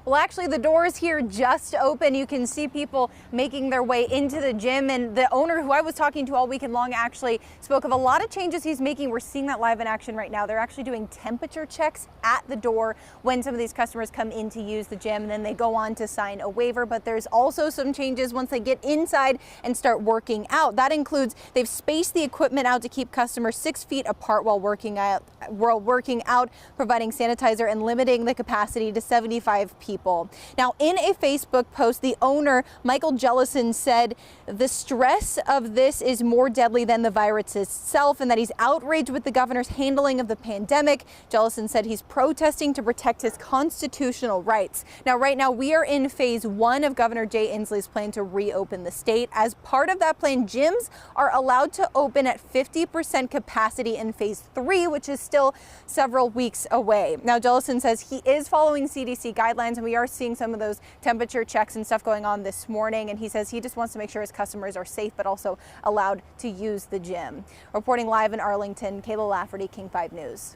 Well, actually, the doors here just open. You can see people making their way into the gym, and the owner, who I was talking to all weekend long, actually spoke of a lot of changes he's making. We're seeing that live in action right now. They're actually doing temperature checks at the door when some of these customers come in to use the gym, and then they go on to sign a waiver. But there's also some changes once they get inside and start working out. That includes they've spaced the equipment out to keep customers 6 feet apart while working out, providing sanitizer and limiting the capacity to 75 people. Now, in a Facebook post, the owner, Michael Jellison, said the stress of this is more deadly than the virus itself, and that he's outraged with the governor's handling of the pandemic. Jellison said he's protesting to protect his constitutional rights. Now, right now, we are in phase 1 of Governor Jay Inslee's plan to reopen the state. As part of that plan, gyms are allowed to open at 50% capacity in phase 3, which is still several weeks away. Now, Jellison says he is following CDC guidelines, and we are seeing some of those temperature checks and stuff going on this morning. And he says he just wants to make sure his customers are safe, but also allowed to use the gym. Reporting live in Arlington, Kayla Lafferty, King 5 News.